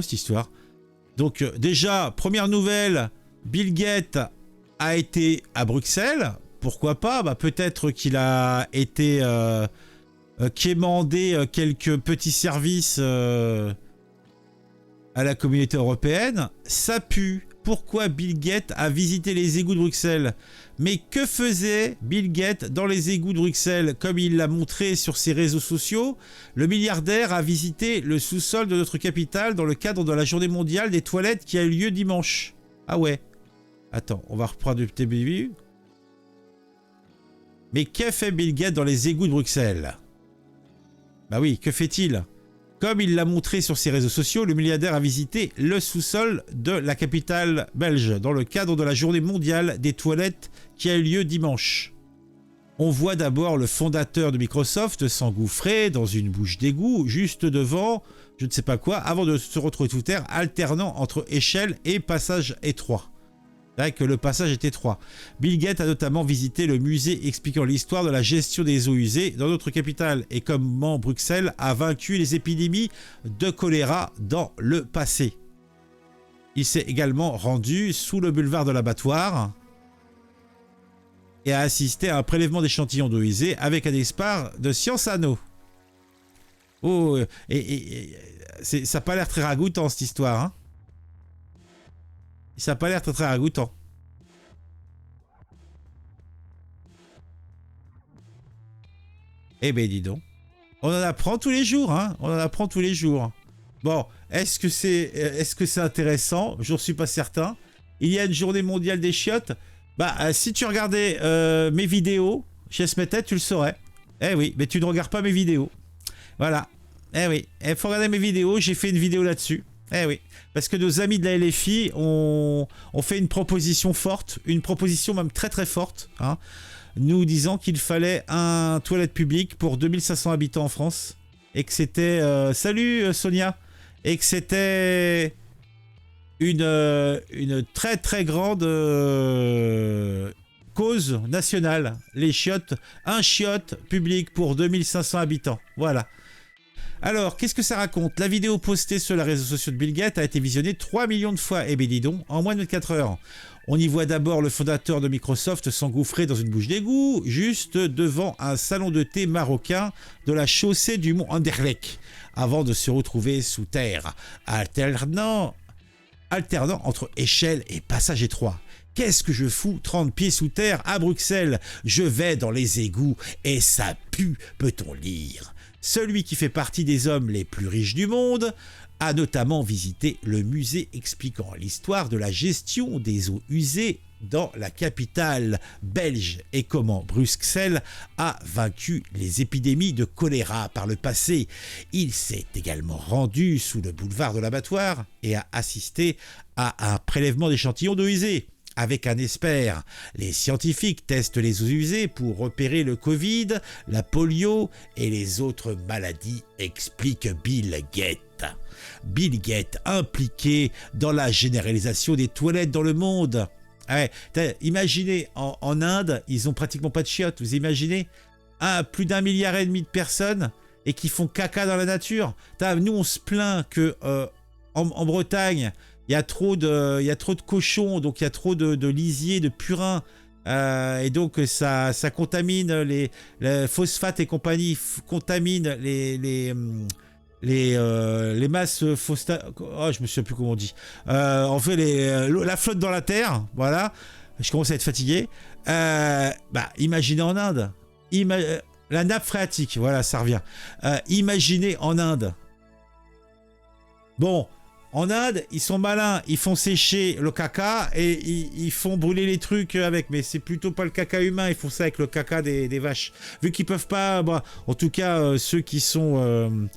quoi cette histoire? Donc déjà, première nouvelle, Bill Gates a été à Bruxelles. Pourquoi pas? Bah, peut-être qu'il a été quémandé quelques petits services à la communauté européenne. Ça pue. Pourquoi Bill Gates a visité les égouts de Bruxelles? Mais que faisait Bill Gates dans les égouts de Bruxelles? Comme il l'a montré sur ses réseaux sociaux, le milliardaire a visité le sous-sol de notre capitale dans le cadre de la journée mondiale des toilettes qui a eu lieu dimanche. Ah ouais. Attends, on va reprendre du début. Mais qu'a fait Bill Gates dans les égouts de Bruxelles? Bah oui, que fait-il? Comme il l'a montré sur ses réseaux sociaux, le milliardaire a visité le sous-sol de la capitale belge dans le cadre de la journée mondiale des toilettes qui a eu lieu dimanche. On voit d'abord le fondateur de Microsoft s'engouffrer dans une bouche d'égout juste devant je ne sais pas quoi avant de se retrouver tout terre alternant entre échelle et passage étroit. C'est vrai que le passage est étroit. Bill Gates a notamment visité le musée expliquant l'histoire de la gestion des eaux usées dans notre capitale et comment Bruxelles a vaincu les épidémies de choléra dans le passé. Il s'est également rendu sous le boulevard de l'Abattoir et a assisté à un prélèvement d'échantillons d'eau usée avec un expert de Sciences Anneau. Oh, ça n'a pas l'air très ragoûtant cette histoire, hein. Ça n'a pas l'air très ragoûtant. Eh ben dis donc. On en apprend tous les jours, hein. On en apprend tous les jours. Bon, est-ce que c'est intéressant? J'en suis pas certain. Il y a une journée mondiale des chiottes. Bah, si tu regardais mes vidéos chez Smetet, tu le saurais. Eh oui, mais tu ne regardes pas mes vidéos. Voilà. Eh oui, il faut regarder mes vidéos. J'ai fait une vidéo là-dessus. Eh oui, parce que nos amis de la LFI ont fait une proposition forte, une proposition même très très forte, hein, nous disant qu'il fallait un toilette publique pour 2500 habitants en France, et que c'était... salut Sonia! Et que c'était une très très grande cause nationale. Les chiottes, un chiotte public pour 2500 habitants, voilà. Alors, qu'est-ce que ça raconte? La vidéo postée sur les réseaux sociaux de Bill Gates a été visionnée 3 millions de fois, eh bien dis donc, en moins de 24 heures. On y voit d'abord le fondateur de Microsoft s'engouffrer dans une bouche d'égout, juste devant un salon de thé marocain de la chaussée du mont Anderlecht, avant de se retrouver sous terre, alternant entre échelle et passage étroit. Qu'est-ce que je fous 30 pieds sous terre à Bruxelles? Je vais dans les égouts et ça pue, peut-on lire. Celui qui fait partie des hommes les plus riches du monde a notamment visité le musée expliquant l'histoire de la gestion des eaux usées dans la capitale belge et comment Bruxelles a vaincu les épidémies de choléra par le passé. Il s'est également rendu sous le boulevard de l'Abattoir et a assisté à un prélèvement d'échantillons d'eau usée. Avec un expert, les scientifiques testent les eaux usées pour repérer le Covid, la polio et les autres maladies, explique Bill Gates. Bill Gates impliqué dans la généralisation des toilettes dans le monde. Ouais, imaginez, en Inde, ils ont pratiquement pas de chiottes, vous imaginez? Plus d'1,5 milliard de personnes et qui font caca dans la nature. Nous, on se plaint que en Bretagne, il y a trop de cochons, donc il y a trop de lisiers, de purins, et donc ça contamine les phosphates et compagnie, contamine les masses phosphatiques. Oh, je me souviens plus comment on dit. On fait la flotte dans la terre, voilà. Je commence à être fatigué. Imaginez en Inde, la nappe phréatique, voilà, ça revient. Imaginez en Inde. Bon. En Inde, ils sont malins, ils font sécher le caca et ils font brûler les trucs avec. Mais c'est plutôt pas le caca humain, ils font ça avec le caca des vaches. Vu qu'ils peuvent pas, en tout cas ceux qui sont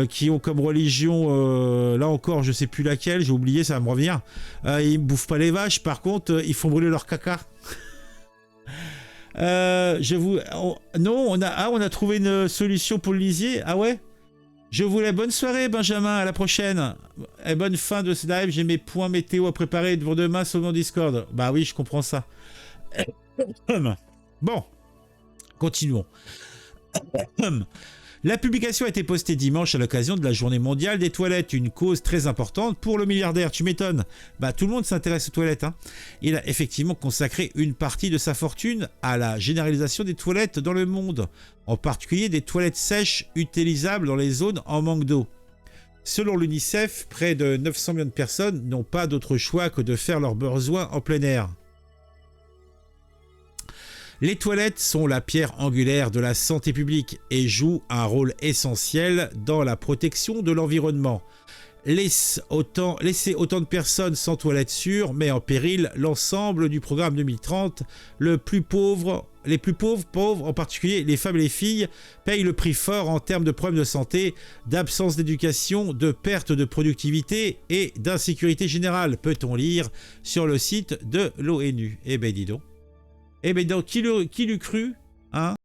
qui ont comme religion, là encore je sais plus laquelle, j'ai oublié, ça va me revenir. Ils bouffent pas les vaches, par contre ils font brûler leur caca. Non, on a trouvé une solution pour le lisier. Ah ouais? Je vous laisse bonne soirée, Benjamin, à la prochaine. Et bonne fin de ce live, j'ai mes points météo à préparer pour demain sur mon Discord. Bah oui, je comprends ça. Bon, continuons. La publication a été postée dimanche à l'occasion de la journée mondiale des toilettes, une cause très importante pour le milliardaire, tu m'étonnes. Bah tout le monde s'intéresse aux toilettes, hein. Il a effectivement consacré une partie de sa fortune à la généralisation des toilettes dans le monde, en particulier des toilettes sèches utilisables dans les zones en manque d'eau. Selon l'UNICEF, près de 900 millions de personnes n'ont pas d'autre choix que de faire leurs besoins en plein air. Les toilettes sont la pierre angulaire de la santé publique et jouent un rôle essentiel dans la protection de l'environnement. Laisser autant de personnes sans toilettes sûres met en péril l'ensemble du programme 2030. Les plus pauvres, en particulier les femmes et les filles, payent le prix fort en termes de problèmes de santé, d'absence d'éducation, de perte de productivité et d'insécurité générale, peut-on lire sur le site de l'ONU. Eh ben dis donc. Eh bien, qui l'eût cru, hein?